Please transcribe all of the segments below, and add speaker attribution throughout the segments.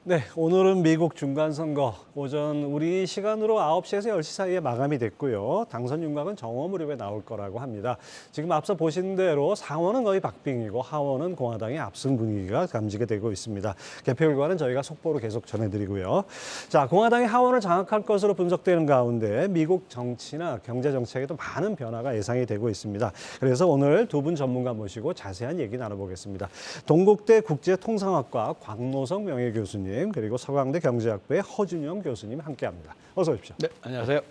Speaker 1: 네, 오늘은 미국 중간선거 오전 우리 시간으로 9시에서 10시 사이에 마감이 됐고요. 당선 윤곽은 정오 무렵에 나올 거라고 합니다. 지금 앞서 보신 대로 상원은 거의 박빙이고 하원은 공화당이 앞선 분위기가 감지게 되고 있습니다. 개표 결과는 저희가 속보로 계속 전해드리고요. 자, 공화당이 하원을 장악할 것으로 분석되는 가운데 미국 정치나 경제 정책에도 많은 변화가 예상이 되고 있습니다. 그래서 오늘 두 분 전문가 모시고 자세한 얘기 나눠보겠습니다. 동국대 국제통상학과 광노성 명예교수님 그리고 서강대 경제학부의 허준영 교수님 함께합니다. 어서 오십시오.
Speaker 2: 네, 안녕하세요.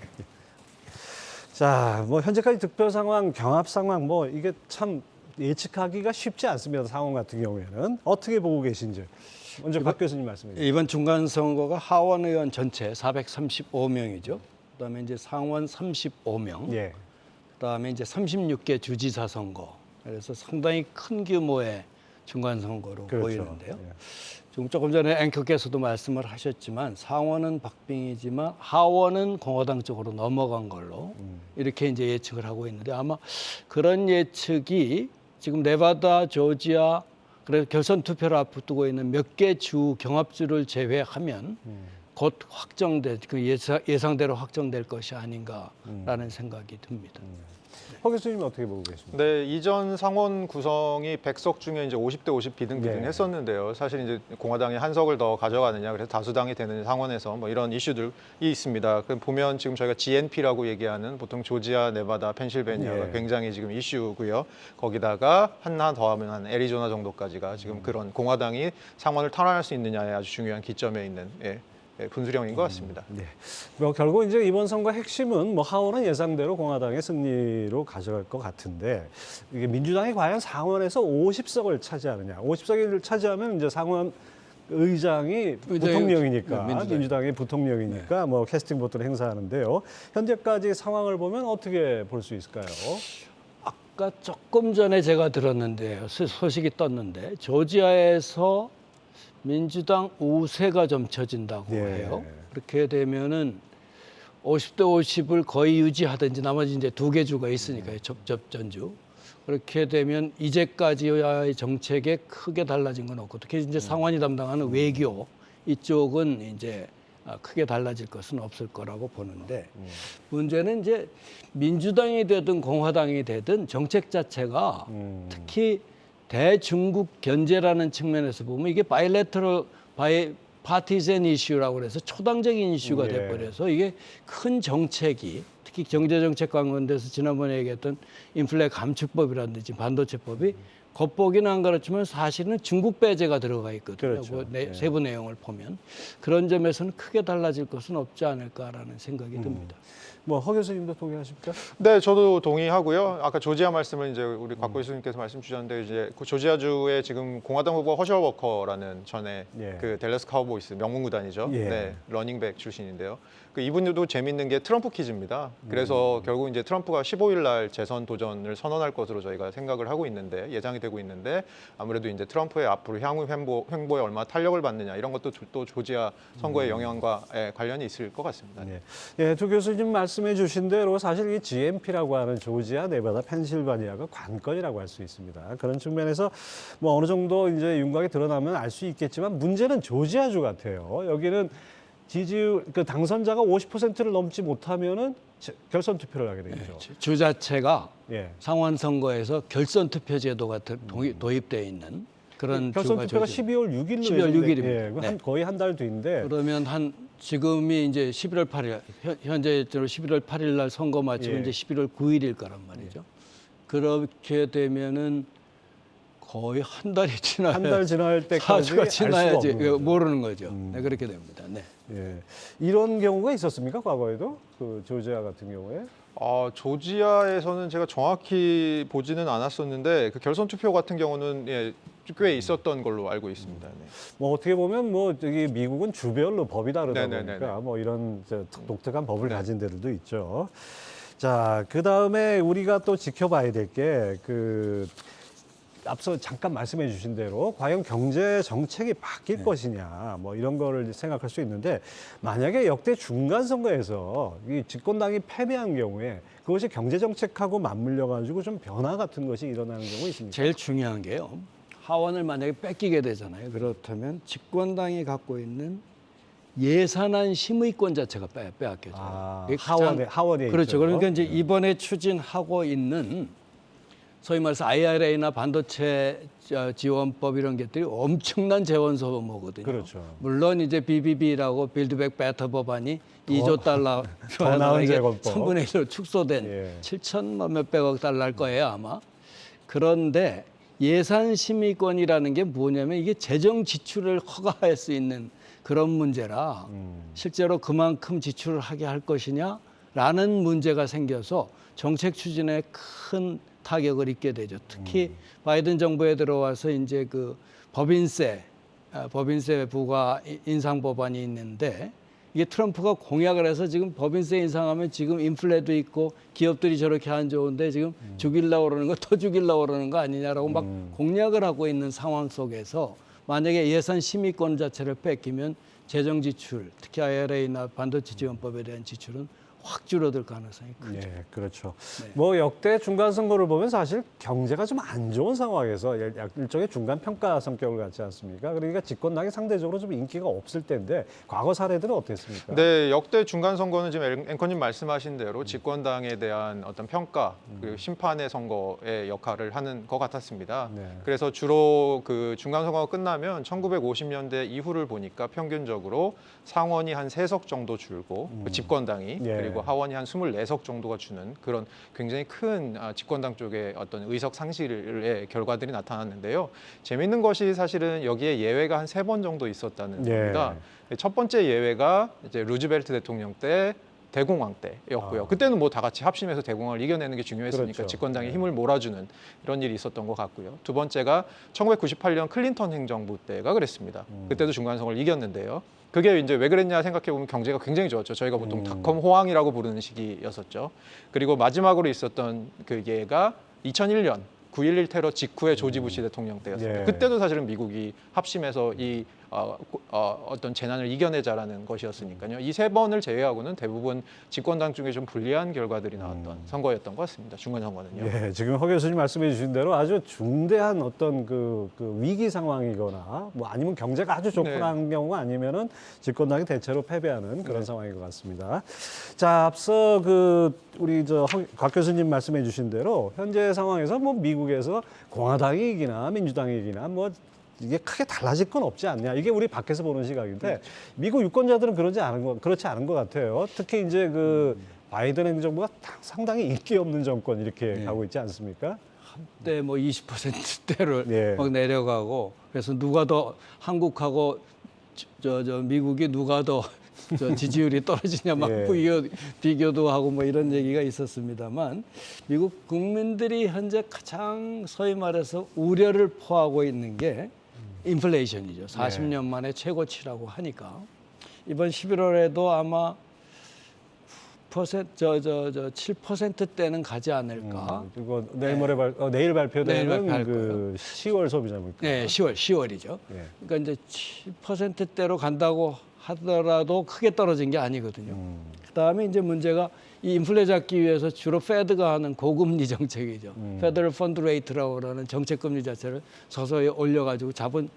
Speaker 1: 자, 뭐 현재까지 득표 상황, 경합 상황 뭐 이게 참 예측하기가 쉽지 않습니다. 상황 같은 경우에는 어떻게 보고 계신지 먼저 박 교수님 말씀해 주세요.
Speaker 2: 이번 중간 선거가 하원 의원 전체 435명이죠. 그다음에 이제 상원 35명.
Speaker 1: 예.
Speaker 2: 그다음에 이제 36개 주지사 선거. 그래서 상당히 큰 규모의 중간 선거로
Speaker 1: 그렇죠.
Speaker 2: 보이는데요.
Speaker 1: 예.
Speaker 2: 지금 조금 전에 앵커께서도 말씀을 하셨지만 상원은 박빙이지만 하원은 공화당 쪽으로 넘어간 걸로 이렇게 이제 예측을 하고 있는데 아마 그런 예측이 지금 네바다, 조지아 그래서 결선 투표를 앞두고 있는 몇 개 주 경합주를 제외하면 곧 그 예상대로 확정될 것이 아닌가라는 생각이 듭니다.
Speaker 1: 허 교수님 어떻게 보고 계십니까?
Speaker 3: 네, 이전 상원 구성이 100석 중에 이제 50대 50 비등비등했었는데요. 사실 이제 공화당이 한 석을 더 가져가느냐, 그래서 다수당이 되는 상원에서 뭐 이런 이슈들이 있습니다. 보면 지금 저희가 GNP라고 얘기하는 보통 조지아, 네바다, 펜실베니아가
Speaker 1: 예.
Speaker 3: 굉장히 지금 이슈고요. 거기다가 하나 더하면 한 애리조나 정도까지가 지금 그런 공화당이 상원을 탈환할 수 있느냐에 아주 중요한 기점에 있는 분수령인 것 같습니다.
Speaker 1: 네. 뭐 결국 이제 이번 선거 핵심은 뭐 하원은 예상대로 공화당의 승리로 가져갈 것 같은데 이게 민주당이 과연 상원에서 50석을 차지하느냐. 50석을 차지하면 이제 상원 의장이 부통령이니까
Speaker 2: 네,
Speaker 1: 민주당이 부통령이니까 뭐 캐스팅 보트를 행사하는데요. 현재까지 상황을 보면 어떻게 볼 수 있을까요?
Speaker 2: 아까 조금 전에 제가 들었는데요. 소식이 떴는데 조지아에서 민주당 우세가 좀 처진다고
Speaker 1: 예.
Speaker 2: 해요. 그렇게 되면은 50대 50을 거의 유지하든지 나머지 이제 두 개 주가 있으니까요. 접전주. 그렇게 되면 이제까지의 정책에 크게 달라진 건 없고 특히 이제 상원이 담당하는 외교 이쪽은 이제 크게 달라질 것은 없을 거라고 보는데 문제는 이제 민주당이 되든 공화당이 되든 정책 자체가 특히 대중국 견제라는 측면에서 보면 이게 파티젠 이슈라고 그래서 초당적인 이슈가
Speaker 1: 예.
Speaker 2: 돼버려서 이게 큰 정책이 특히 경제정책 관건돼서 지난번에 얘기했던 인플레 감축법이라든지 반도체법이 겉보기는 안 그렇지만 사실은 중국 배제가 들어가 있거든요.
Speaker 1: 그렇죠. 예.
Speaker 2: 세부 내용을 보면 그런 점에서는 크게 달라질 것은 없지 않을까라는 생각이 듭니다.
Speaker 1: 뭐 허 교수님도 동의하십니까?
Speaker 3: 네, 저도 동의하고요. 아까 조지아 말씀을 이제 우리 곽 교수님께서 말씀 주셨는데 이제 그 조지아주에 지금 공화당 후보가 허셜 워커라는 전에
Speaker 1: 예.
Speaker 3: 그 댈러스 카우보이스 명문 구단이죠.
Speaker 1: 예.
Speaker 3: 네, 러닝백 출신인데요. 그 이분들도 재밌는 게 트럼프 퀴즈입니다. 그래서 결국 이제 트럼프가 15일 날 재선 도전을 선언할 것으로 저희가 생각을 하고 있는데 예상이 되고 있는데 아무래도 이제 트럼프의 앞으로 향후 횡보에 얼마나 탄력을 받느냐 이런 것도 또 조지아 선거의 영향과 관련이 있을 것 같습니다.
Speaker 1: 네. 예, 조 교수님 말씀해 주신 대로 사실 이 GMP라고 하는 조지아, 네바다, 펜실바니아가 관건이라고 할 수 있습니다. 그런 측면에서 뭐 어느 정도 이제 윤곽이 드러나면 알 수 있겠지만 문제는 조지아주 같아요. 여기는 지지율 그 당선자가 50%를 넘지 못하면은 결선 투표를 하게 되죠.
Speaker 2: 주 자체가
Speaker 1: 예.
Speaker 2: 상원 선거에서 결선 투표 제도가 도입되어 있는 그런
Speaker 1: 결선
Speaker 2: 주가
Speaker 1: 투표가
Speaker 2: 조지.
Speaker 1: 12월 6일로
Speaker 2: 12월 6일입니다.
Speaker 1: 예,
Speaker 2: 네.
Speaker 1: 거의 한 달 뒤인데
Speaker 2: 그러면 지금이 이제 11월 8일 현재로 11월 8일 날 선거 마치고
Speaker 1: 예.
Speaker 2: 이제 11월 9일일 거란 말이죠. 그렇게 되면은 거의 한 달이 지나야
Speaker 1: 한 달 지날 때까지
Speaker 2: 4주가
Speaker 1: 알 수가
Speaker 2: 지나야지
Speaker 1: 없는 거죠.
Speaker 2: 모르는 거죠. 네, 그렇게 됩니다. 네.
Speaker 1: 예. 이런 경우가 있었습니까? 과거에도 그 조지아 같은 경우에?
Speaker 3: 조지아에서는 제가 정확히 보지는 않았었는데 그 결선 투표 같은 경우는 꽤 있었던 걸로 알고 있습니다. 네.
Speaker 1: 뭐 어떻게 보면 뭐 저기 미국은 주별로 법이 다르다
Speaker 3: 네네네네.
Speaker 1: 보니까 뭐 이런 독특한 법을 가진 데들도 있죠. 자, 그 다음에 우리가 또 지켜봐야 될 게 앞서 잠깐 말씀해 주신 대로 과연 경제 정책이 바뀔 것이냐 뭐 이런 거를 생각할 수 있는데 만약에 역대 중간 선거에서 이 집권당이 패배한 경우에 그것이 경제 정책하고 맞물려 가지고 좀 변화 같은 것이 일어나는 경우 있습니까?
Speaker 2: 제일 중요한 게요. 하원을 만약에 뺏기게 되잖아요. 그렇다면 집권당이 갖고 있는 예산안 심의권 자체가 빼앗겨져요.
Speaker 1: 아,
Speaker 2: 그게 가장-
Speaker 1: 하원에
Speaker 2: 그렇죠.
Speaker 1: 있죠.
Speaker 2: 그러니까 이제 이번에 추진하고 있는 소위 말해서 IRA나 반도체 지원법 이런 것들이 엄청난 재원 소모거든요.
Speaker 1: 그렇죠.
Speaker 2: 물론 이제 BBB라고 빌드백 베터 법안이 2조 달러
Speaker 1: 더 나은 재건법.
Speaker 2: 3분의 1로 축소된
Speaker 1: 예.
Speaker 2: 7천만 몇백억 달러일 거예요 아마. 그런데 예산 심의권이라는 게 뭐냐면 이게 재정 지출을 허가할 수 있는 그런 문제라 실제로 그만큼 지출을 하게 할 것이냐라는 문제가 생겨서 정책 추진에 큰 타격을 입게 되죠. 특히 바이든 정부에 들어와서 이제 그 법인세 부과 인상 법안이 있는데 이게 트럼프가 공약을 해서 지금 법인세 인상하면 지금 인플레도 있고 기업들이 저렇게 안 좋은데 지금 죽이려고 그러는 거 더 죽이려고 그러는 거 아니냐라고 막 공약을 하고 있는 상황 속에서 만약에 예산 심의권 자체를 뺏기면 재정 지출, 특히 IRA나 반도체 지원법에 대한 지출은 확 줄어들 가능성이 크죠.
Speaker 1: 예, 그렇죠.
Speaker 2: 네.
Speaker 1: 뭐 역대 중간 선거를 보면 사실 경제가 좀 안 좋은 상황에서 일종의 중간 평가 성격을 갖지 않습니까? 그러니까 집권당이 상대적으로 좀 인기가 없을 텐데 과거 사례들은 어땠습니까?
Speaker 3: 네, 역대 중간 선거는 지금 앵커님 말씀하신 대로 집권당에 대한 어떤 평가, 그리고 심판의 선거의 역할을 하는 것 같았습니다.
Speaker 1: 네.
Speaker 3: 그래서 주로 그 중간 선거가 끝나면 1950년대 이후를 보니까 평균적으로 상원이 한 3석 정도 줄고 그 집권당이
Speaker 1: 예.
Speaker 3: 그리고 하원이 한 24석 정도가 주는 그런 굉장히 큰 집권당 쪽의 어떤 의석 상실의 결과들이 나타났는데요. 재미있는 것이 사실은 여기에 예외가 한 3번 정도 있었다는
Speaker 1: 예.
Speaker 3: 겁니다. 첫 번째 예외가 이제 루즈벨트 대통령 때 대공황 때였고요. 그때는 뭐 다 같이 합심해서 대공황을 이겨내는 게 중요했으니까
Speaker 1: 그렇죠.
Speaker 3: 집권당에 힘을 몰아주는 이런 일이 있었던 것 같고요. 두 번째가 1998년 클린턴 행정부 때가 그랬습니다. 그때도 중간선거를 이겼는데요. 그게 이제 왜 그랬냐 생각해 보면 경제가 굉장히 좋았죠. 저희가 보통 닷컴 호황이라고 부르는 시기였었죠. 그리고 마지막으로 있었던 그 예가 2001년 9.11 테러 직후에 조지 부시 대통령 때였습니다.
Speaker 1: 예.
Speaker 3: 그때도 사실은 미국이 합심해서 이 어떤 재난을 이겨내자라는 것이었으니까요. 이 3번을 제외하고는 대부분 집권당 쪽에 좀 불리한 결과들이 나왔던 선거였던 것 같습니다. 중간 선거는요.
Speaker 1: 예, 지금 허 교수님 말씀해 주신 대로 아주 중대한 어떤 그 위기 상황이거나 뭐 아니면 경제가 아주 좋거나 경우가 아니면은 집권당이 대체로 패배하는 그런 상황인 것 같습니다. 자, 앞서 그 우리 곽 교수님 말씀해 주신 대로 현재 상황에서 뭐 미국에서 공화당이 이기나 민주당이 이기나 뭐 이게 크게 달라질 건 없지 않냐. 이게 우리 밖에서 보는 시각인데 미국 유권자들은 그렇지 않은 것 같아요. 특히 이제 그 바이든 행정부가 상당히 인기 없는 정권 이렇게 가고 있지 않습니까?
Speaker 2: 한때 뭐 20%대를
Speaker 1: 예.
Speaker 2: 막 내려가고 그래서 누가 더 한국하고 저 미국이 누가 더 지지율이 떨어지냐 막
Speaker 1: 예.
Speaker 2: 비교도 하고 뭐 이런 얘기가 있었습니다만 미국 국민들이 현재 가장 소위 말해서 우려를 포하고 있는 게 인플레이션이죠. 40년 만에 최고치라고 하니까 이번 11월에도 아마 7%대는 가지 않을까.
Speaker 1: 그리고 내일 발표되는
Speaker 2: 발표할
Speaker 1: 그 10월 소비자 물가.
Speaker 2: 네, 10월이죠.
Speaker 1: 예.
Speaker 2: 그러니까 이제 7%대로 간다고 하더라도 크게 떨어진 게 아니거든요. 그다음에 이제 문제가 이 인플레 잡기 위해서 주로 페드가 하는 고금리 정책이죠. 페더럴 펀드 레이트라고 그러는 정책 금리 자체를 서서히 올려가지고 자본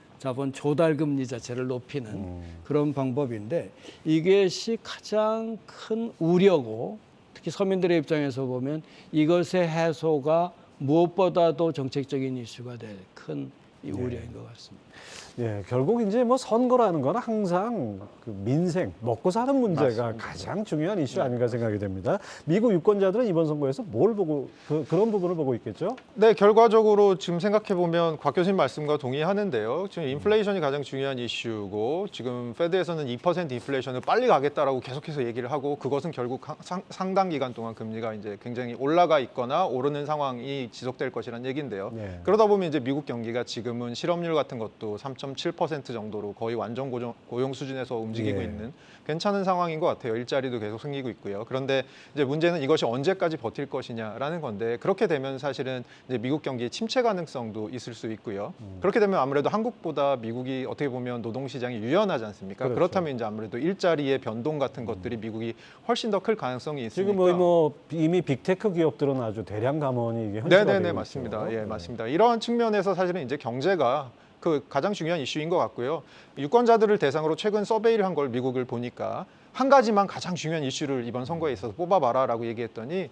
Speaker 2: 조달 금리 자체를 높이는 그런 방법인데 이것이 가장 큰 우려고 특히 서민들의 입장에서 보면 이것의 해소가 무엇보다도 정책적인 이슈가 될 큰 우려인 것 같습니다.
Speaker 1: 예, 결국 이제 뭐 선거라는 건 항상 그 민생, 먹고 사는 문제가
Speaker 3: 맞습니다.
Speaker 1: 가장 중요한 이슈 아닌가 생각이 됩니다. 미국 유권자들은 이번 선거에서 뭘 보고 그런 부분을 보고 있겠죠?
Speaker 3: 네, 결과적으로 지금 생각해 보면 곽 교수님 말씀과 동의하는데요. 지금 인플레이션이 가장 중요한 이슈고 지금 페드에서는 2% 인플레이션을 빨리 가겠다라고 계속해서 얘기를 하고 그것은 결국 상당 기간 동안 금리가 이제 굉장히 올라가 있거나 오르는 상황이 지속될 것이라는 얘기인데요.
Speaker 1: 네.
Speaker 3: 그러다 보면 이제 미국 경기가 지금은 실업률 같은 것도 실업률도 3.7% 정도로 거의 완전 고용 수준에서 움직이고
Speaker 1: 예.
Speaker 3: 있는 괜찮은 상황인 것 같아요. 일자리도 계속 생기고 있고요. 그런데 이제 문제는 이것이 언제까지 버틸 것이냐라는 건데 그렇게 되면 사실은 이제 미국 경기의 침체 가능성도 있을 수 있고요. 그렇게 되면 아무래도 한국보다 미국이 어떻게 보면 노동시장이 유연하지 않습니까?
Speaker 1: 그렇죠.
Speaker 3: 그렇다면 이제 아무래도 일자리의 변동 같은 것들이 미국이 훨씬 더 클 가능성이 있으니까.
Speaker 1: 지금 뭐 이미 빅테크 기업들은 아주 대량 감원이 이게 현실화
Speaker 3: 네네네
Speaker 1: 되고
Speaker 3: 맞습니다.
Speaker 1: 있죠.
Speaker 3: 예 맞습니다. 이러한 측면에서 사실은 이제 경제가 그 가장 중요한 이슈인 것 같고요. 유권자들을 대상으로 최근 서베이를 한 걸 미국을 보니까 한 가지만 가장 중요한 이슈를 이번 선거에 있어서 뽑아봐라라고 얘기했더니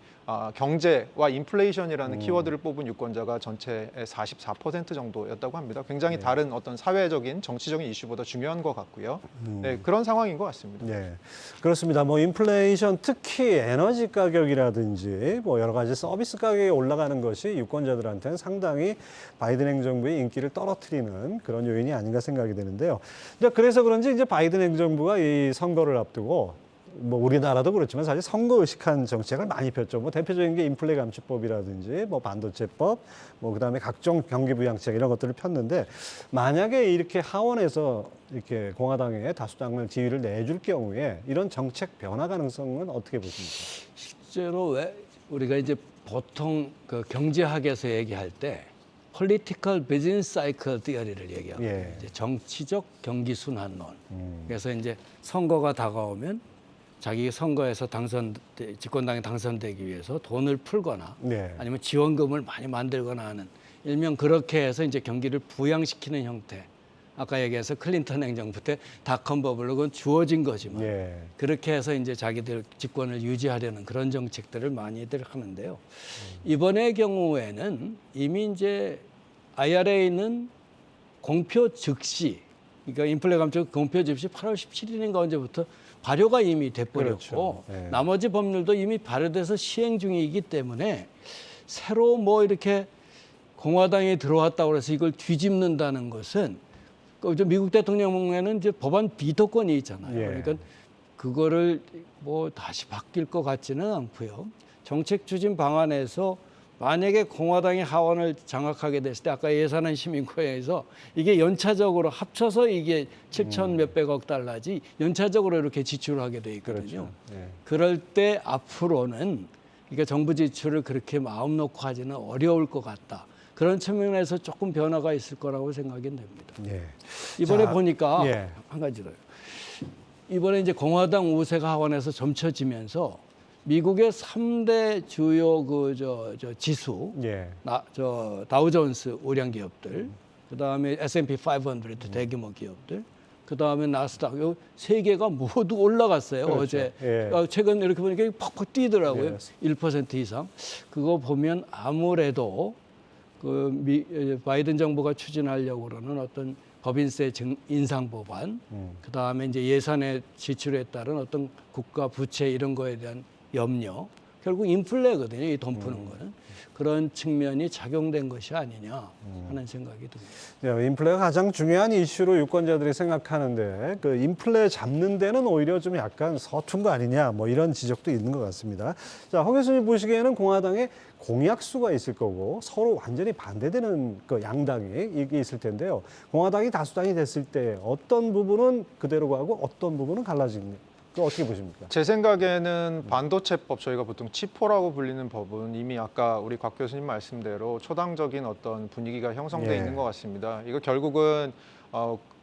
Speaker 3: 경제와 인플레이션이라는 키워드를 뽑은 유권자가 전체의 44% 정도였다고 합니다. 굉장히 다른 어떤 사회적인 정치적인 이슈보다 중요한 것 같고요. 네, 그런 상황인 것 같습니다.
Speaker 1: 네, 그렇습니다. 뭐 인플레이션, 특히 에너지 가격이라든지 뭐 여러 가지 서비스 가격이 올라가는 것이 유권자들한테는 상당히 바이든 행정부의 인기를 떨어뜨리는 그런 요인이 아닌가 생각이 되는데요. 그래서 그런지 이제 바이든 행정부가 이 선거를 앞두고 뭐 우리나라도 그렇지만 사실 선거 의식한 정책을 많이 폈죠. 뭐 대표적인 게 인플레 감축법이라든지 뭐 반도체법, 뭐 그다음에 각종 경기 부양책 이런 것들을 폈는데 만약에 이렇게 하원에서 이렇게 공화당에 다수당을 지위를 내줄 경우에 이런 정책 변화 가능성은 어떻게 보십니까?
Speaker 2: 실제로 왜 우리가 이제 보통 그 경제학에서 얘기할 때 political business cycle theory를 얘기하고
Speaker 1: 예.
Speaker 2: 이제 정치적 경기 순환론. 그래서 이제 선거가 다가오면 자기 선거에서 집권당이 당선되기 위해서 돈을 풀거나
Speaker 1: 네.
Speaker 2: 아니면 지원금을 많이 만들거나 하는 일명 그렇게 해서 이제 경기를 부양시키는 형태. 아까 얘기해서 클린턴 행정부 때 닷컴 버블로 그건 주어진 거지만
Speaker 1: 예.
Speaker 2: 그렇게 해서 이제 자기들 집권을 유지하려는 그런 정책들을 많이들 하는데요. 이번의 경우에는 이미 이제 IRA는 공표 즉시, 그러니까 인플레 감축 공표 즉시 8월 17일인가 언제부터 발효가 이미 돼버렸고
Speaker 1: 그렇죠. 네.
Speaker 2: 나머지 법률도 이미 발효돼서 시행 중이기 때문에 새로 뭐 이렇게 공화당에 들어왔다고 해서 이걸 뒤집는다는 것은 미국 대통령에는 이제 법안 비토권이 있잖아요.
Speaker 1: 예.
Speaker 2: 그러니까 그거를 뭐 다시 바뀔 것 같지는 않고요. 정책 추진 방안에서 만약에 공화당이 하원을 장악하게 됐을 때 아까 예산안 시민코에서 이게 연차적으로 합쳐서 이게 7천 몇백억 달러지 연차적으로 이렇게 지출하게 돼 있거든요.
Speaker 1: 그렇죠. 예.
Speaker 2: 그럴 때 앞으로는 그러니까 정부 지출을 그렇게 마음 놓고 하지는 어려울 것 같다. 그런 측면에서 조금 변화가 있을 거라고 생각이 됩니다.
Speaker 1: 예.
Speaker 2: 이번에
Speaker 1: 자,
Speaker 2: 보니까
Speaker 1: 예.
Speaker 2: 한 가지 더요. 이번에 이제 공화당 우세가 하원에서 점쳐지면서 미국의 3대 주요 지수,
Speaker 1: 예.
Speaker 2: 다우존스 우량 기업들, 그다음에 S&P 500 대규모 기업들, 그다음에 나스닥 요 세 개가 모두 올라갔어요.
Speaker 1: 그렇죠.
Speaker 2: 어제
Speaker 1: 예.
Speaker 2: 최근 이렇게 보니까 팍팍 뛰더라고요.
Speaker 1: 예.
Speaker 2: 1% 이상. 그거 보면 아무래도 바이든 정부가 추진하려고 그러는 어떤 법인세 인상 법안, 그다음에 이제 예산의 지출에 따른 어떤 국가 부채 이런 거에 대한 염려, 결국 인플레거든요. 이 돈 푸는 거는 그런 측면이 작용된 것이 아니냐 하는 생각이 듭니다.
Speaker 1: 네, 인플레가 가장 중요한 이슈로 유권자들이 생각하는데 그 인플레 잡는 데는 오히려 좀 약간 서툰 거 아니냐 뭐 이런 지적도 있는 것 같습니다. 자, 홍 교수님 보시기에는 공화당에 공약수가 있을 거고 서로 완전히 반대되는 그 양당이 이게 있을 텐데요. 공화당이 다수당이 됐을 때 어떤 부분은 그대로 가고 어떤 부분은 갈라집니까? 그 어떻게 보십니까?
Speaker 3: 제 생각에는 반도체법, 저희가 보통 치포라고 불리는 법은 이미 아까 우리 곽 교수님 말씀대로 초당적인 어떤 분위기가 형성돼
Speaker 1: 예.
Speaker 3: 있는 것 같습니다. 이거 결국은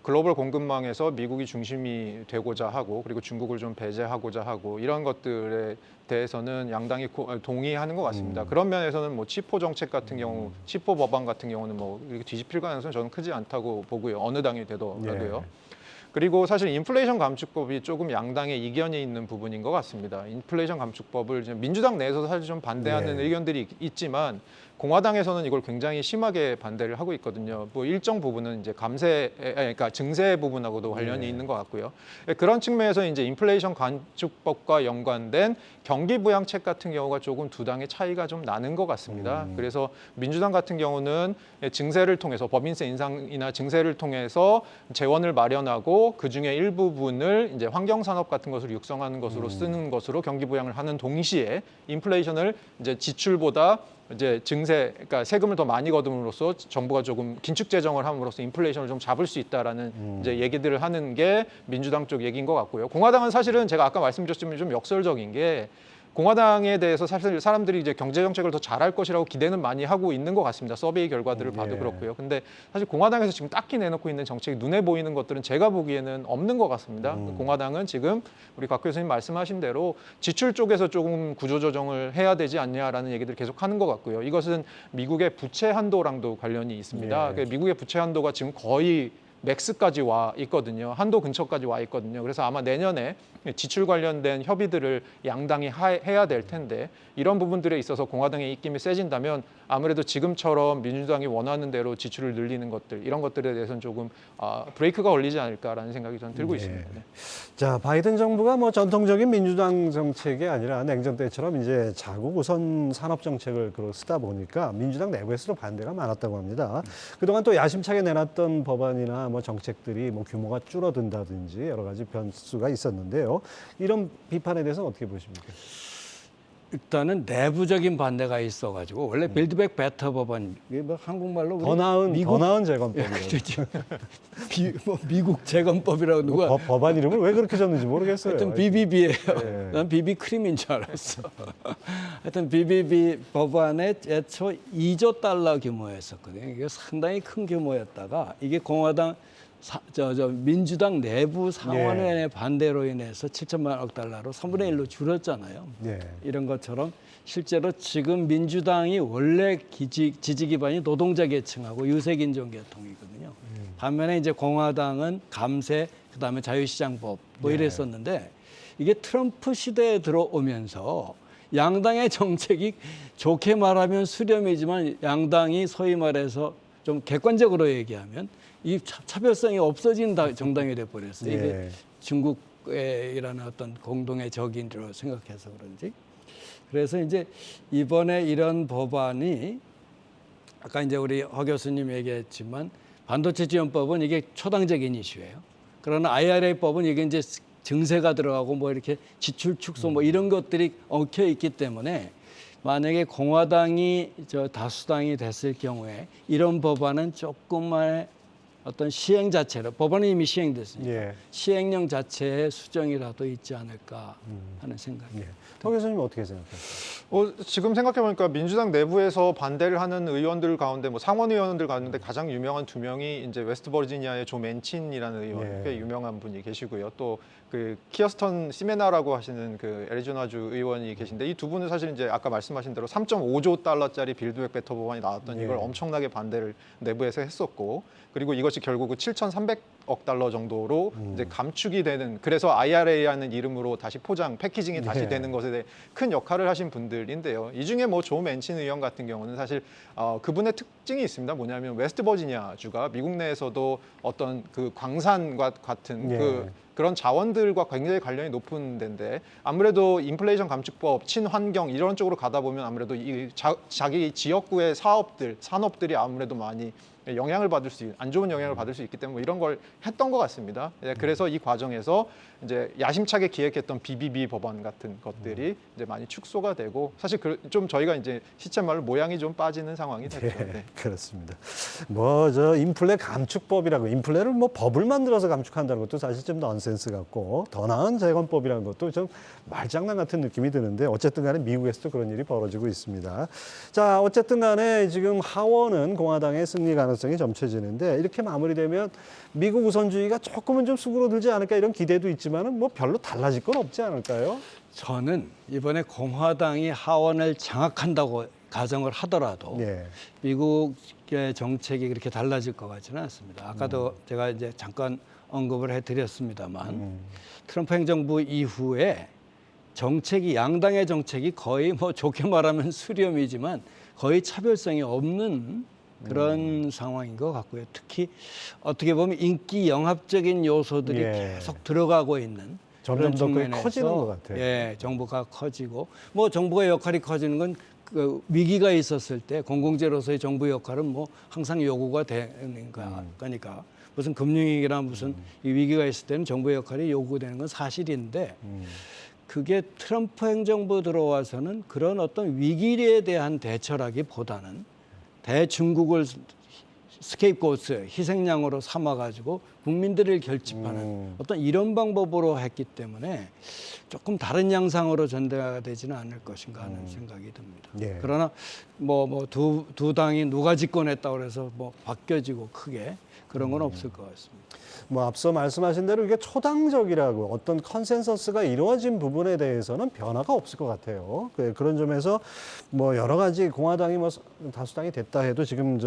Speaker 3: 글로벌 공급망에서 미국이 중심이 되고자 하고 그리고 중국을 좀 배제하고자 하고 이런 것들에 대해서는 양당이 동의하는 것 같습니다. 그런 면에서는 뭐 치포 정책 같은 경우, 치포 법안 같은 경우는 뭐 이렇게 뒤집힐 가능성은 저는 크지 않다고 보고요. 어느 당이 되더라도요.
Speaker 1: 예.
Speaker 3: 그리고 사실 인플레이션 감축법이 조금 양당의 이견이 있는 부분인 것 같습니다. 인플레이션 감축법을 이제 민주당 내에서 사실 좀 반대하는
Speaker 1: 예.
Speaker 3: 의견들이 있지만 공화당에서는 이걸 굉장히 심하게 반대를 하고 있거든요. 뭐 일정 부분은 이제 그러니까 증세 부분하고도 관련이 있는 것 같고요. 그런 측면에서 이제 인플레이션 감축법과 연관된 경기 부양책 같은 경우가 조금 두 당의 차이가 좀 나는 것 같습니다. 그래서 민주당 같은 경우는 증세를 통해서 법인세 인상이나 증세를 통해서 재원을 마련하고 그 중에 일부분을 이제 환경산업 같은 것을 육성하는 것으로 쓰는 것으로 경기 부양을 하는 동시에 인플레이션을 이제 지출보다 이제 증세, 그러니까 세금을 더 많이 거둠으로써 정부가 조금 긴축 재정을 함으로써 인플레이션을 좀 잡을 수 있다라는 이제 얘기들을 하는 게 민주당 쪽 얘기인 것 같고요. 공화당은 사실은 제가 아까 말씀드렸지만 좀 역설적인 게 공화당에 대해서 사실 사람들이 이제 경제 정책을 더 잘할 것이라고 기대는 많이 하고 있는 것 같습니다. 서베이 결과들을 봐도
Speaker 1: 예.
Speaker 3: 그렇고요. 근데 사실 공화당에서 지금 딱히 내놓고 있는 정책이 눈에 보이는 것들은 제가 보기에는 없는 것 같습니다. 공화당은 지금 우리 박 교수님 말씀하신 대로 지출 쪽에서 조금 구조조정을 해야 되지 않냐라는 얘기들을 계속 하는 것 같고요. 이것은 미국의 부채 한도랑도 관련이 있습니다.
Speaker 1: 예.
Speaker 3: 그러니까 미국의 부채 한도가 지금 거의 맥스까지 와 있거든요. 한도 근처까지 와 있거든요. 그래서 아마 내년에 지출 관련된 협의들을 양당이 해야 될 텐데 이런 부분들에 있어서 공화당의 입김이 세진다면 아무래도 지금처럼 민주당이 원하는 대로 지출을 늘리는 것들 이런 것들에 대해서는 조금 브레이크가 걸리지 않을까라는 생각이 저는 들고
Speaker 1: 예.
Speaker 3: 있습니다. 네.
Speaker 1: 자, 바이든 정부가 뭐 전통적인 민주당 정책이 아니라 냉전 때처럼 이제 자국 우선 산업 정책을 쓰다 보니까 민주당 내부에서도 반대가 많았다고 합니다. 그동안 또 야심차게 내놨던 법안이나 뭐 정책들이 뭐 규모가 줄어든다든지 여러 가지 변수가 있었는데요. 이런 비판에 대해서는 어떻게 보십니까?
Speaker 2: 일단은 내부적인 반대가 있어가지고 원래 빌드백 베터 법안 이게 뭐 한국말로
Speaker 1: 더 나은 재건법이라고.
Speaker 2: 미국 재건법이라고 누가
Speaker 1: 법안 이름을 왜 그렇게 졌는지 모르겠어요.
Speaker 2: 하여튼 BBB예요.
Speaker 1: 네.
Speaker 2: 난 BB 크림인 줄 알았어. 하여튼 BBB 법안에 애초 2조 달러 규모였었거든요. 이게 상당히 큰 규모였다가 이게 공화당 민주당 내부 상원의 반대로 인해서 7천만억 달러로 3분의 1로 줄었잖아요.
Speaker 1: 네.
Speaker 2: 이런 것처럼 실제로 지금 민주당이 원래 지지 기반이 노동자 계층하고 유색인종 계통이거든요. 반면에 이제 공화당은 감세, 그다음에 자유시장법 뭐 이랬었는데 이게 트럼프 시대에 들어오면서 양당의 정책이 좋게 말하면 수렴이지만 양당이 소위 말해서 좀 객관적으로 얘기하면 이 차별성이 없어진 정당이 돼버렸어요. 이게
Speaker 1: 예.
Speaker 2: 중국이라는 어떤 공동의 적인으로 생각해서 그런지. 그래서 이제 이번에 이런 법안이 아까 이제 우리 허 교수님 얘기했지만 반도체 지원법은 이게 초당적인 이슈예요. 그러나 IRA법은 이게 이제 증세가 들어가고 뭐 이렇게 지출 축소 뭐 이런 것들이 엉켜 있기 때문에 만약에 공화당이 다수당이 됐을 경우에 이런 법안은 조금만 어떤 시행 자체로 법안은 이미 시행됐으니까
Speaker 1: 예.
Speaker 2: 시행령 자체의 수정이라도 있지 않을까 하는 생각이에요.
Speaker 1: 예. 허 교수님 어떻게 생각하세요?
Speaker 3: 지금 생각해보니까 민주당 내부에서 반대를 하는 의원들 가운데 뭐 상원 의원들 가운데 가장 유명한 두 명이 이제 웨스트 버지니아의 조 맨친이라는 의원, 꽤 유명한 분이 계시고요. 또 그 키어스턴 시메나라고 하시는 그 애리조나주 의원이 계신데 이 두 분은 사실 이제 아까 말씀하신 대로 3.5조 달러짜리 빌드백 베터 법안이 나왔던 이걸 엄청나게 반대를 내부에서 했었고 그리고 이것이 결국 7,300억 달러 정도로 이제 감축이 되는 그래서 IRA라는 이름으로 다시 포장 패키징이 다시 되는 것에 대해 큰 역할을 하신 분들인데요. 이 중에 뭐 조 맨친 의원 같은 경우는 사실 그분의 특징이 있습니다. 뭐냐면 웨스트 버지니아 주가 미국 내에서도 어떤 그 광산과 같은 그런 자원들과 굉장히 관련이 높은 데인데 아무래도 인플레이션 감축법, 친환경 이런 쪽으로 가다 보면 아무래도 자기 지역구의 산업들이 아무래도 많이 영향을 받을 안 좋은 영향을 받을 수 있기 때문에 이런 걸 했던 것 같습니다. 그래서 이 과정에서 이제 야심차게 기획했던 BBB 법안 같은 것들이 이제 많이 축소가 되고 사실 좀 저희가 이제 시쳇말로 모양이 좀 빠지는 상황이 됐죠. 네.
Speaker 1: 그렇습니다. 뭐 인플레 감축법이라고 인플레를 뭐 법을 만들어서 감축한다는 것도 사실 좀 넌센스 같고 더 나은 재건법이라는 것도 좀 말장난 같은 느낌이 드는데 어쨌든 간에 미국에서도 그런 일이 벌어지고 있습니다. 자, 어쨌든 간에 지금 하원은 공화당의 승리 가능성이 점쳐지는데 이렇게 마무리되면 미국 우선주의가 조금은 좀 수그러들지 않을까 이런 기대도 있지만은 뭐 별로 달라질 건 없지 않을까요?
Speaker 2: 저는 이번에 공화당이 하원을 장악한다고 가정을 하더라도 미국의 정책이 그렇게 달라질 것 같지는 않습니다. 아까도 제가 이제 잠깐 언급을 해드렸습니다만 트럼프 행정부 이후에 양당의 정책이 거의 뭐 좋게 말하면 수렴이지만 거의 차별성이 없는 그런 상황인 것 같고요. 특히 어떻게 보면 인기 영합적인 요소들이 계속 들어가고 있는
Speaker 1: 점점
Speaker 2: 그런
Speaker 1: 더
Speaker 2: 측면에서
Speaker 1: 커지는 것 같아요.
Speaker 2: 정부가 커지고 뭐 정부의 역할이 커지는 건 그 위기가 있었을 때 공공재로서의 정부 역할은 뭐 항상 요구가 되는 거니까 무슨 금융위기나 무슨 이 위기가 있을 때는 정부의 역할이 요구되는 건 사실인데 그게 트럼프 행정부 들어와서는 그런 어떤 위기에 대한 대처라기보다는 대중국을 스케이프고트, 희생양으로 삼아가지고 국민들을 결집하는 어떤 이런 방법으로 했기 때문에 조금 다른 양상으로 전개가 되지는 않을 것인가 하는 생각이 듭니다.
Speaker 1: 예.
Speaker 2: 그러나 두 당이 누가 집권했다고 해서 뭐 바뀌어지고 크게 그런 건 없을 것 같습니다.
Speaker 1: 뭐 앞서 말씀하신 대로 이게 초당적이라고 어떤 컨센서스가 이루어진 부분에 대해서는 변화가 없을 것 같아요. 그런 점에서 뭐 여러 가지 공화당이 뭐 다수당이 됐다 해도 지금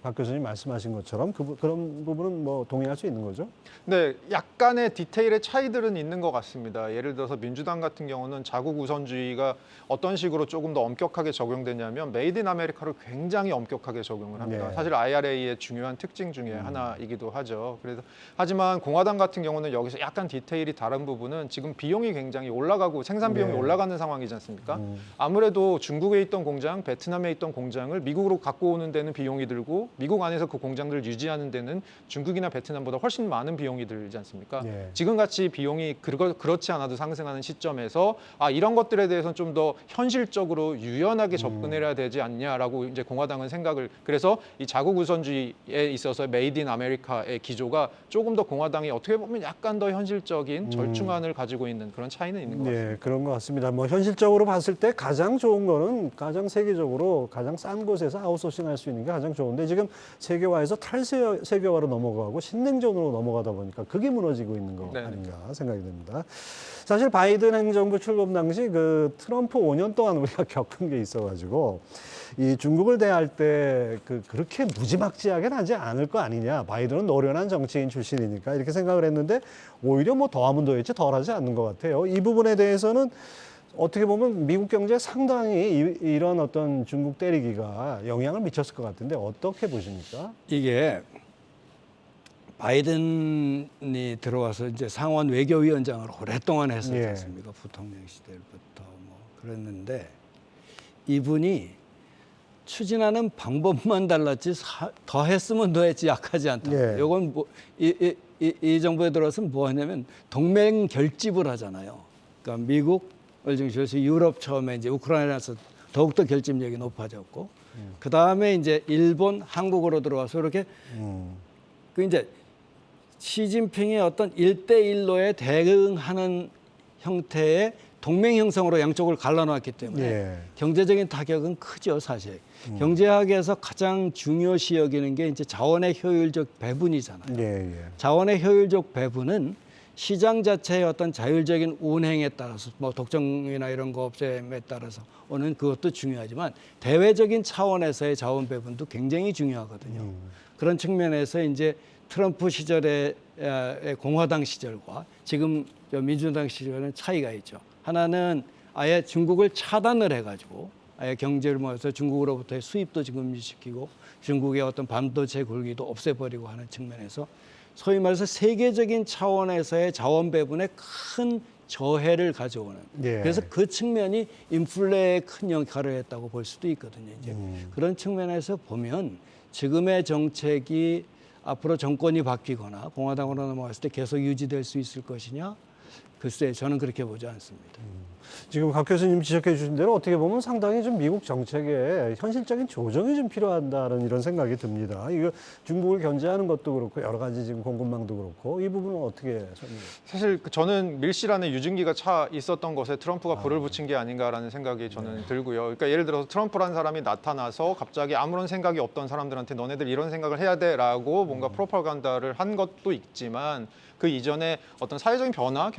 Speaker 1: 박 교수님 말씀하신 것처럼 그런 부분은 뭐 동의할 수 있는 거죠?
Speaker 3: 네, 약간의 디테일의 차이들은 있는 것 같습니다. 예를 들어서 민주당 같은 경우는 자국 우선주의가 어떤 식으로 조금 더 엄격하게 적용되냐면 메이드 인 아메리카를 굉장히 엄격하게 적용을 합니다.
Speaker 1: 네.
Speaker 3: 사실 IRA의 중요한 특징 중에 하나이기도 하죠. 그래서 하지만 공화당 같은 경우는 여기서 약간 디테일이 다른 부분은 지금 비용이 굉장히 올라가고 생산 비용이
Speaker 1: 네.
Speaker 3: 올라가는 상황이지 않습니까? 아무래도 중국에 있던 공장, 베트남에 있던 공장을 미국으로 갖고 오는 데는 비용이 들고 미국 안에서 그 공장들을 유지하는 데는 중국이나 베트남보다 훨씬 많은 비용이 들지 않습니까?
Speaker 1: 네.
Speaker 3: 지금같이 비용이 그렇지 않아도 상승하는 시점에서 이런 것들에 대해서는 좀 더 현실적으로 유연하게 접근해야 되지 않냐라고 이제 공화당은 생각을 그래서 이 자국 우선주의에 있어서 메이드 인 아메리카의 기조가 조금 더 공화당이 어떻게 보면 약간 더 현실적인 절충안을 가지고 있는 그런 차이는 있는 것 같습니다.
Speaker 1: 네, 그런 것 같습니다. 뭐 현실적으로 봤을 때 가장 좋은 거는 가장 세계적으로 가장 싼 곳에서 아웃소싱할 수 있는 게 가장 좋은데 지금 세계화에서 탈세계화로 넘어가고 신냉전으로 넘어가다 보니까 그게 무너지고 있는 거
Speaker 3: 네.
Speaker 1: 아닌가 생각이 듭니다. 사실 바이든 행정부 출범 당시 그 트럼프 5년 동안 우리가 겪은 게 있어가지고 이 중국을 대할 때 그렇게 무지막지하게 하지 않을 거 아니냐. 바이든은 노련한 정치인 출신이니까 이렇게 생각을 했는데 오히려 뭐 더하면 더했지 덜하지 않는 것 같아요. 이 부분에 대해서는 어떻게 보면 미국 경제에 상당히 이런 어떤 중국 때리기가 영향을 미쳤을 것 같은데 어떻게 보십니까?
Speaker 2: 이게 바이든이 들어와서 이제 상원 외교위원장을 오랫동안 했었지
Speaker 1: 예.
Speaker 2: 않습니까? 부통령 시절부터 뭐 그랬는데 이분이 추진하는 방법만 달랐지 더 했으면 더 했지 약하지 않다.
Speaker 1: 예.
Speaker 2: 이건 이 정부에 들어서는 뭐 하냐면 동맹 결집을 하잖아요. 그러니까 미국을 중심으로 해서 유럽 처음에 이제 우크라이나에서 더욱더 결집력이 높아졌고 그 다음에 이제 일본, 한국으로 들어와서 이렇게 그 이제 시진핑의 어떤 1대1로에 대응하는 형태의 동맹 형성으로 양쪽을 갈라놨기 때문에
Speaker 1: 예.
Speaker 2: 경제적인 타격은 크죠, 사실. 경제학에서 가장 중요시 여기는 게 이제 자원의 효율적 배분이잖아요.
Speaker 1: 예, 예.
Speaker 2: 자원의 효율적 배분은 시장 자체의 어떤 자율적인 운행에 따라서 뭐 독점이나 이런 거 없앰에 따라서 오는 그것도 중요하지만 대외적인 차원에서의 자원 배분도 굉장히 중요하거든요. 그런 측면에서 이제 트럼프 시절의 공화당 시절과 지금 민주당 시절에는 차이가 있죠. 하나는 아예 중국을 차단을 해가지고 아예 경제를 모아서 중국으로부터의 수입도 금지시키고 중국의 어떤 반도체 굴기도 없애버리고 하는 측면에서 소위 말해서 세계적인 차원에서의 자원 배분에 큰 저해를 가져오는.
Speaker 1: 예.
Speaker 2: 그래서 그 측면이 인플레에 큰 역할을 했다고 볼 수도 있거든요. 이제 그런 측면에서 보면 지금의 정책이 앞으로 정권이 바뀌거나 공화당으로 넘어갔을 때 계속 유지될 수 있을 것이냐? 글쎄, 저는 그렇게 보지 않습니다.
Speaker 1: 지금 박 교수님 지적해 주신 대로 어떻게 보면 상당히 좀 미국 정책에 현실적인 조정이 좀 필요하다는 이런 생각이 듭니다. 이거 중국을 견제하는 것도 그렇고 여러 가지 지금 공급망도 그렇고 이 부분은 어떻게 설명해요?
Speaker 3: 사실 저는 밀실안에 유증기가 차 있었던 것에 트럼프가 불을 붙인 게 아닌가라는 생각이 저는 들고요. 그러니까 예를 들어서 트럼프라는 사람이 나타나서 갑자기 아무런 생각이 없던 사람들한테 너네들 이런 생각을 해야 돼라고 뭔가 프로파간다를 한 것도 있지만 그 이전에 어떤 사회적인 변화,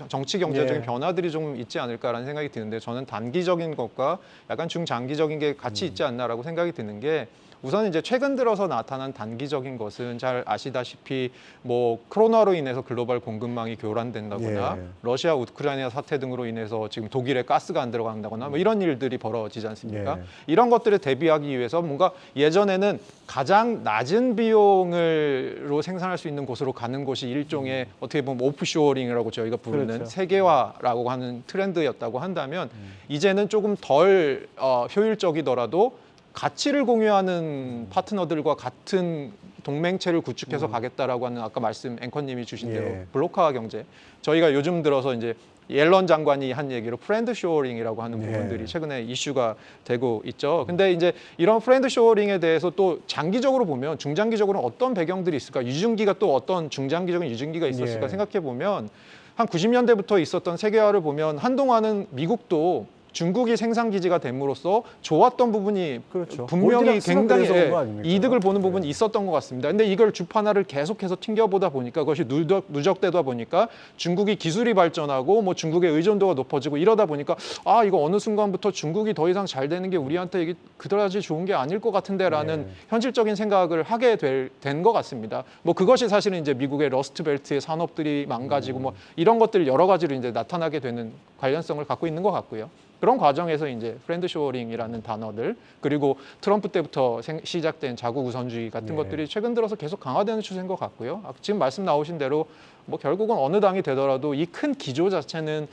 Speaker 3: 정치 경제적인
Speaker 1: 예.
Speaker 3: 변화들이 좀 있지 않을까라는 생각이 드는데 저는 단기적인 것과 약간 중장기적인 게 같이 있지 않나라고 생각이 드는 게 우선 이제 최근 들어서 나타난 단기적인 것은 잘 아시다시피 뭐 코로나로 인해서 글로벌 공급망이 교란된다거나
Speaker 1: 예.
Speaker 3: 러시아 우크라이나 사태 등으로 인해서 지금 독일에 가스가 안 들어간다거나 뭐 이런 일들이 벌어지지 않습니까?
Speaker 1: 예.
Speaker 3: 이런 것들에 대비하기 위해서 뭔가 예전에는 가장 낮은 비용으로 생산할 수 있는 곳으로 가는 곳이 일종의 어떻게 보면 오프쇼어링이라고 저희가 부르는
Speaker 1: 그렇죠.
Speaker 3: 세계화라고 하는 트렌드였다고 한다면 이제는 조금 덜 효율적이더라도 가치를 공유하는 파트너들과 같은 동맹체를 구축해서 가겠다라고 하는 아까 말씀 앵커님이 주신 대로
Speaker 1: 예.
Speaker 3: 블록화 경제. 저희가 요즘 들어서 이제 옐런 장관이 한 얘기로 프렌드 쇼어링이라고 하는
Speaker 1: 예.
Speaker 3: 부분들이 최근에 이슈가 되고 있죠. 근데 이제 이런 프렌드 쇼어링에 대해서 또 장기적으로 보면 중장기적으로는 어떤 배경들이 있을까? 유증기가 또 어떤 중장기적인 유증기가 있었을까
Speaker 1: 예.
Speaker 3: 생각해 보면 한 90년대부터 있었던 세계화를 보면 한동안은 미국도 중국이 생산 기지가 됨으로써 좋았던 부분이
Speaker 1: 그렇죠.
Speaker 3: 분명히
Speaker 1: 골디락스가
Speaker 3: 굉장히
Speaker 1: 그래서 온거 아닙니까?
Speaker 3: 이득을 보는 부분이
Speaker 1: 네.
Speaker 3: 있었던 것 같습니다. 근데 이걸 주판화를 계속해서 튕겨보다 보니까 그것이 누적되다 보니까 중국이 기술이 발전하고 뭐 중국의 의존도가 높아지고 이러다 보니까 아 이거 어느 순간부터 중국이 더 이상 잘 되는 게 우리한테 이게 그다지 좋은 게 아닐 것 같은데라는
Speaker 1: 네.
Speaker 3: 현실적인 생각을 하게 된 것 같습니다. 뭐 그것이 사실은 이제 미국의 러스트 벨트의 산업들이 망가지고 뭐 이런 것들 여러 가지로 이제 나타나게 되는 관련성을 갖고 있는 것 같고요. 그런 과정에서 이제 프렌드 쇼어링이라는 단어들 그리고 트럼프 때부터 시작된 자국 우선주의 같은
Speaker 1: 네.
Speaker 3: 것들이 최근 들어서 계속 강화되는 추세인 것 같고요. 지금 말씀 나오신 대로 뭐 결국은 어느 당이 되더라도 이 큰 기조 자체는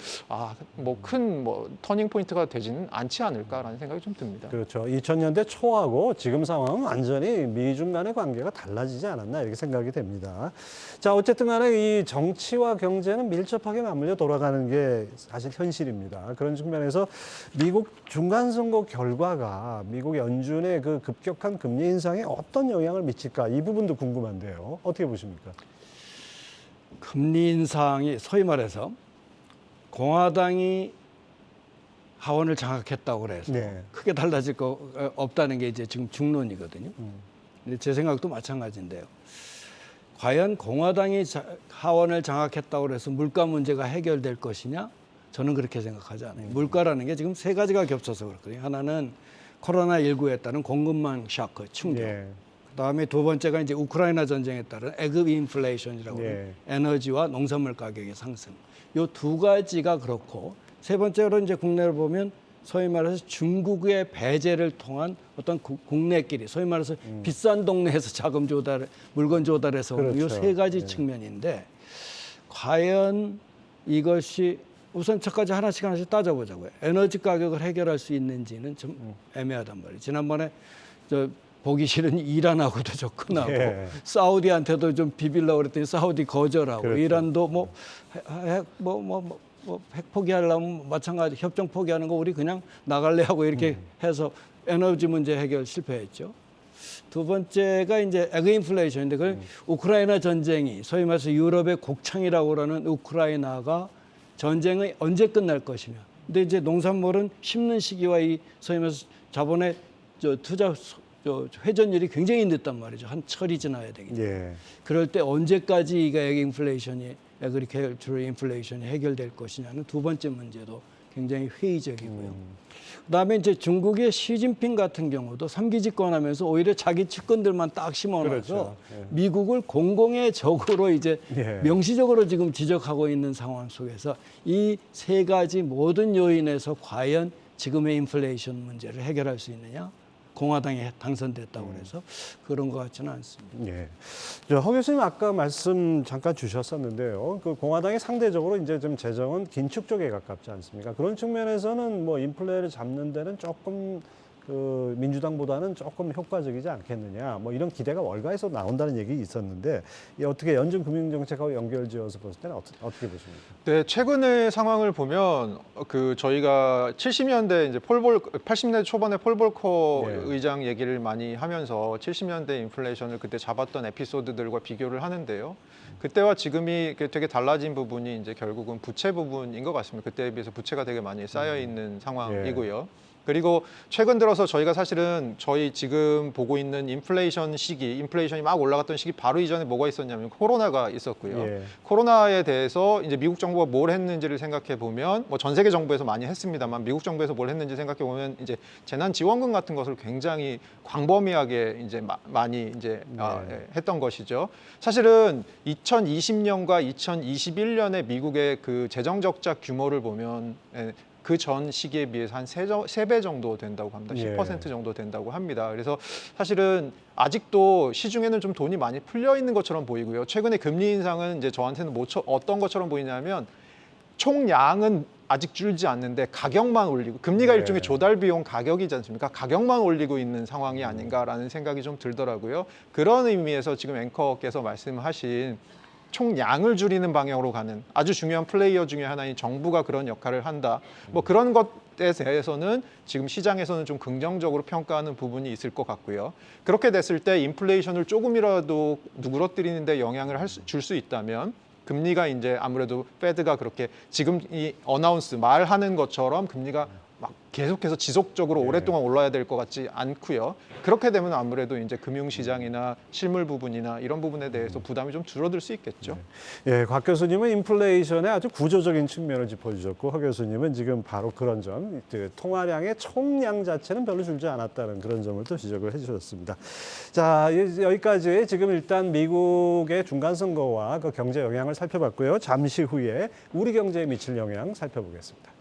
Speaker 3: 큰 터닝 포인트가 되지는 않지 않을까라는 생각이 좀 듭니다.
Speaker 1: 그렇죠. 2000년대 초하고 지금 상황은 완전히 미중 간의 관계가 달라지지 않았나 이렇게 생각이 됩니다. 자, 어쨌든 간에 이 정치와 경제는 밀접하게 맞물려 돌아가는 게 사실 현실입니다. 그런 측면에서 미국 중간선거 결과가 미국 연준의 그 급격한 금리 인상에 어떤 영향을 미칠까 이 부분도 궁금한데요. 어떻게 보십니까?
Speaker 2: 금리 인상이 소위 말해서 공화당이 하원을 장악했다고 그래서
Speaker 1: 네.
Speaker 2: 크게 달라질 거 없다는 게 이제 지금 중론이거든요. 근데 제 생각도 마찬가지인데요. 과연 공화당이 하원을 장악했다고 해서 물가 문제가 해결될 것이냐? 저는 그렇게 생각하지 않아요. 물가라는 게 지금 세 가지가 겹쳐서 그렇거든요. 하나는 코로나19에 따른 공급망 샤크, 충격.
Speaker 1: 예.
Speaker 2: 그다음에 두 번째가 이제 우크라이나 전쟁에 따른 에그 인플레이션이라고 하는
Speaker 1: 예.
Speaker 2: 에너지와 농산물 가격의 상승. 요 두 가지가 그렇고 세 번째로 이제 국내를 보면 소위 말해서 중국의 배제를 통한 어떤 국내끼리 소위 말해서 비싼 동네에서 자금 조달, 물건 조달해서 오는
Speaker 1: 그렇죠.
Speaker 2: 요 세 가지
Speaker 1: 예.
Speaker 2: 측면인데 과연 이것이 우선 첫 가지 하나씩 따져보자고요. 에너지 가격을 해결할 수 있는지는 좀 애매하단 말이에요. 지난번에 보기 싫은 이란하고도 접근하고
Speaker 1: 예.
Speaker 2: 사우디한테도 좀 비빌려고 그랬더니 사우디 거절하고
Speaker 1: 그렇죠.
Speaker 2: 이란도 핵 포기하려면 마찬가지 협정 포기하는 거 우리 그냥 나갈래 하고 이렇게 해서 에너지 문제 해결 실패했죠. 두 번째가 이제 에그 인플레이션인데 그걸 우크라이나 전쟁이 소위 말해서 유럽의 곡창이라고 하는 우크라이나가 전쟁이 언제 끝날 것이냐. 근데 이제 농산물은 심는 시기와 이 소위 말해서 자본의 투자 회전율이 굉장히 늦단 말이죠. 한 철이 지나야 되기 때문에.
Speaker 1: 예.
Speaker 2: 그럴 때 언제까지 이가 에그리컬처럴 인플레이션이 해결될 것이냐는 두 번째 문제도 굉장히 회의적이고요. 그다음에 이제 중국의 시진핑 같은 경우도 3기 집권하면서 오히려 자기 측근들만 딱 심어놔서
Speaker 1: 그렇죠. 예.
Speaker 2: 미국을 공공의 적으로 이제
Speaker 1: 예.
Speaker 2: 명시적으로 지금 지적하고 있는 상황 속에서 이 세 가지 모든 요인에서 과연 지금의 인플레이션 문제를 해결할 수 있느냐? 공화당이 당선됐다고 해서 그런 것 같지는 않습니다.
Speaker 1: 예. 허 교수님 아까 말씀 잠깐 주셨었는데요. 그 공화당이 상대적으로 이제 좀 재정은 긴축 쪽에 가깝지 않습니까? 그런 측면에서는 뭐 인플레를 잡는 데는 조금 그 민주당보다는 조금 효과적이지 않겠느냐. 뭐 이런 기대가 월가에서 나온다는 얘기 있었는데 이 어떻게 연준 금융정책하고 연결지어서 봤을 때는 어떻게 보십니까?
Speaker 3: 네, 최근의 상황을 보면 저희가 70년대 이제 80년대 초반에 폴 볼커
Speaker 1: 네.
Speaker 3: 의장 얘기를 많이 하면서 70년대 인플레이션을 그때 잡았던 에피소드들과 비교를 하는데요. 그때와 지금이 되게 달라진 부분이 이제 결국은 부채 부분인 것 같습니다. 그때에 비해서 부채가 되게 많이 쌓여 있는 상황이고요. 그리고 최근 들어서 저희가 사실은 저희 지금 보고 있는 인플레이션이 막 올라갔던 시기 바로 이전에 뭐가 있었냐면 코로나가 있었고요.
Speaker 1: 예.
Speaker 3: 코로나에 대해서 이제 미국 정부가 뭘 했는지를 생각해 보면 뭐 전 세계 정부에서 많이 했습니다만 미국 정부에서 뭘 했는지 생각해 보면 이제 재난 지원금 같은 것을 굉장히 광범위하게 이제 많이 이제 했던 것이죠. 사실은 2020년과 2021년에 미국의 그 재정 적자 규모를 보면 그 전 시기에 비해서 한 3배 정도 된다고 합니다. 10% 정도 된다고 합니다. 그래서 사실은 아직도 시중에는 좀 돈이 많이 풀려 있는 것처럼 보이고요. 최근에 금리 인상은 이제 저한테는 어떤 것처럼 보이냐면 총량은 아직 줄지 않는데 가격만 올리고 금리가
Speaker 1: 네.
Speaker 3: 일종의 조달 비용 가격이지 않습니까? 가격만 올리고 있는 상황이 아닌가라는 생각이 좀 들더라고요. 그런 의미에서 지금 앵커께서 말씀하신 총량을 줄이는 방향으로 가는 아주 중요한 플레이어 중에 하나인 정부가 그런 역할을 한다. 뭐 그런 것에 대해서는 지금 시장에서는 좀 긍정적으로 평가하는 부분이 있을 것 같고요. 그렇게 됐을 때 인플레이션을 조금이라도 누그러뜨리는 데 영향을 줄 수 있다면 금리가 이제 아무래도 페드가 그렇게 지금 이 어나운스 말하는 것처럼 금리가 막 계속해서 지속적으로 오랫동안 올라야 될 것 같지 않고요. 그렇게 되면 아무래도 이제 금융시장이나 실물 부분이나 이런 부분에 대해서 부담이 좀 줄어들 수 있겠죠.
Speaker 1: 예, 곽 교수님은 인플레이션의 아주 구조적인 측면을 짚어주셨고, 허 교수님은 지금 바로 그런 점, 그 통화량의 총량 자체는 별로 줄지 않았다는 그런 점을 또 지적을 해주셨습니다. 자, 여기까지 지금 일단 미국의 중간선거와 그 경제 영향을 살펴봤고요. 잠시 후에 우리 경제에 미칠 영향 살펴보겠습니다.